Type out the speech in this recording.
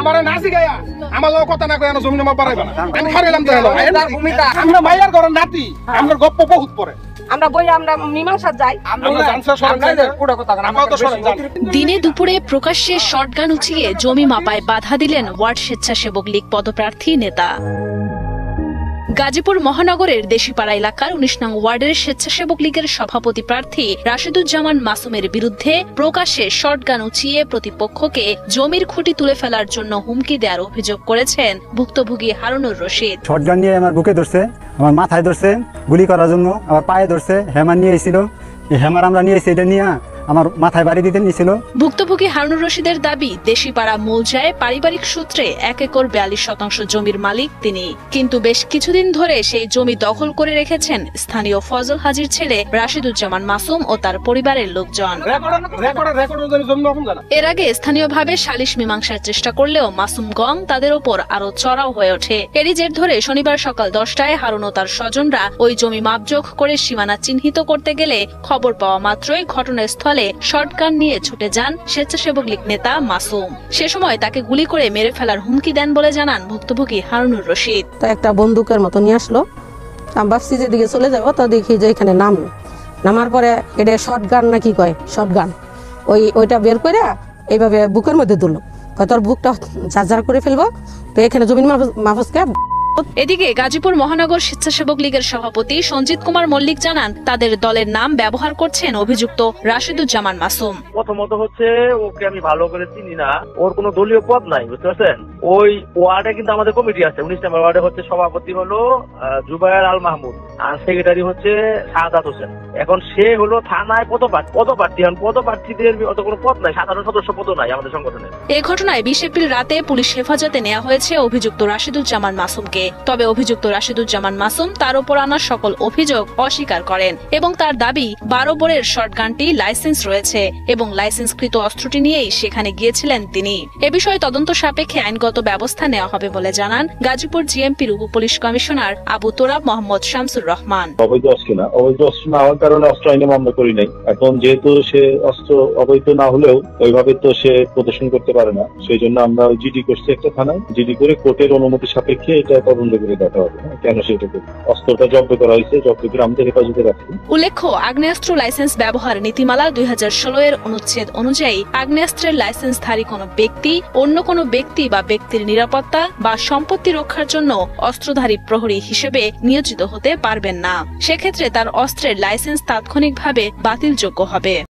আমারে নাসি গায়া আমার লোক কথা না কই না জমি নামা পারাইবা না আমি খাইলাম তো হলো আমরা মাইয়ার ঘরের নাতি আমরা গপ্প বহুত পড়ে আমরা বই আমরা মীমাংসা যাই দিনে দুপুরে প্রকাশ্যে শটগান উঠিয়ে জমি মাপায় বাধা দিলেন ওয়ার্ড স্বেচ্ছাসেবক লীগ পদপ্রার্থী নেতা। গাজীপুর মহানগরের দেশিপাড়া এলাকার ১৯ নং ওয়ার্ডের স্বেচ্ছাসেবক লীগের সভাপতি প্রার্থী রাশেদুজ্জামান মাসুমের বিরুদ্ধে প্রকাশ্যে শটগান উঠিয়ে প্রতিপক্ষকে জমির খুঁটি তুলে ফেলার জন্য হুমকি দেওয়ার অভিযোগ করেছেন ভুক্তভোগী হারুনুর রশিদ। শটগান নিয়ে আমার বুকে ধরছে, আমার মাথায় ধরছে গুলি করার জন্য, আমার পায়ে ধরছে, হ্যামার নিয়ে এসেছিল। এই হ্যামার আমরা নিয়েছি, এটা নিয়ে আমার মাথায় বাড়ি দিতে নিয়েছিল। ভুক্তভোগী হারুনুর রশিদের দাবি, দেশিপাড়া মৌজায় পারিবারিক সূত্রে ১ একর ৪২ শতাংশ জমির মালিক তিনি, কিন্তু বেশ কিছুদিন ধরে সেই জমি দখল করে রেখেছেন স্থানীয় ফজল হাজির ছেলে রাশেদুজ্জামান মাসুম ও তার পরিবারের লোকজন। এর আগে স্থানীয়ভাবে সালিশ মীমাংসার চেষ্টা করলেও মাসুম গং তাদের ওপর আরো চড়াও হয়ে ওঠে। এরই জের ধরে শনিবার সকাল ১০টায় হারুন ও তার স্বজনরা ওই জমি মাপজোখ করে সীমানা চিহ্নিত করতে গেলে খবর পাওয়া মাত্রই ঘটনাস্থলে শটগান নিয়ে ছুটে যান স্বেচ্ছাসেবক লীগ নেতা মাসুম। সে সময় তাকে গুলি করে মেরে ফেলার হুমকি দেন বলে জানান ভুক্তভোগী হারুনুর রশিদ। একটা বন্দুকের মতো নিয়ে আসলো, আমি ভাবছি যেদিকে চলে যাবো তো দেখি যে এখানে নামার পরে এটা শটগান নাকি কয় শটগান, ওইটা বের করে এইভাবে বুকের মধ্যে দিল, তোর বুকটা ঝারঝার করে ফেলবো, তো এখানে জমিন মাফসকে। এদিকে গাজীপুর মহানগর স্বেচ্ছাসেবক লীগের সভাপতি সঞ্জিত কুমার মল্লিক জানান, তাদের দলের নাম ব্যবহার করছেন অভিযুক্ত রাশেদুজ্জামান মাসুম। প্রথমত হচ্ছে ওকে আমি ভালো করে চিনি না, ওর কোনো দলীয় পদ নাই, বুঝতে পারছেন। ওই ওয়ার্ডে কিন্তু আমাদের কমিটি আছে, ১৯ নম্বর ওয়ার্ডে হচ্ছে সভাপতি হলো জুবায়ের আল মাহমুদ আর সেক্রেটারি হচ্ছে সাদাত হোসেন। এখন সে হলো থানায় পদপ্রার্থী, পদপ্রার্থীদের অত কোনো পদ নাই, সাধারণ সদস্য পদ নাই আমাদের সংগঠনের। এই ঘটনায় ২০ এপ্রিল রাতে পুলিশ হেফাজতে নেওয়া হয়েছে অভিযুক্ত রাশেদুজ্জামান মাসুমকে। তবে অভিযুক্ত রাশেদুজ্জামান মাসুম তার উপর আনা সকল অভিযোগ অস্বীকার করেন এবং তার দাবি ১২ বোরের শটগানটি লাইসেন্স রয়েছে এবং লাইসেন্সকৃত অস্ত্রটি নিয়েই সেখানে গিয়েছিলেন তিনি। এ বিষয়ে তদন্ত সাপেক্ষে আইনগত ব্যবস্থা নেওয়া হবে বলে জানান গাজীপুর জিএমপির উপ পুলিশ কমিশনার আবু তোরাব মোহাম্মদ শামসুর রহমান। অবৈধ অস্ত্র না হওয়ার কারণে অস্ত্র আইনে মামলা করি নাই। এখন যেহেতু সে অস্ত্র অবৈধ না হলেও ওইভাবে তো সে প্রদর্শন করতে পারে না, সেই জন্য আমরা জিডি করছি একটা থানায়, জিডি করে কোর্টের অনুমতি সাপেক্ষে এটা তদন্ত করে দেখা হবে কেন সেটা অস্ত্রটা জব্দ করা হয়েছে, জব্দ করে আমাদের হেফাজতে রাখছি। উল্লেখ্য, আগ্নেয়াস্ত্র লাইসেন্স ব্যবহার নীতিমালা ২০১৬ এর অনুচ্ছেদ অনুযায়ী আগ্নেয়াস্ত্রের লাইসেন্সধারী কোনো ব্যক্তি অন্য কোনো ব্যক্তি বা ব্যক্তির নিরাপত্তা বা সম্পত্তি রক্ষার জন্য অস্ত্রধারী প্রহরী হিসেবে নিয়োজিত হতে পারবেন না। সেক্ষেত্রে তার অস্ত্রের লাইসেন্স তাৎক্ষণিকভাবে বাতিলযোগ্য হবে।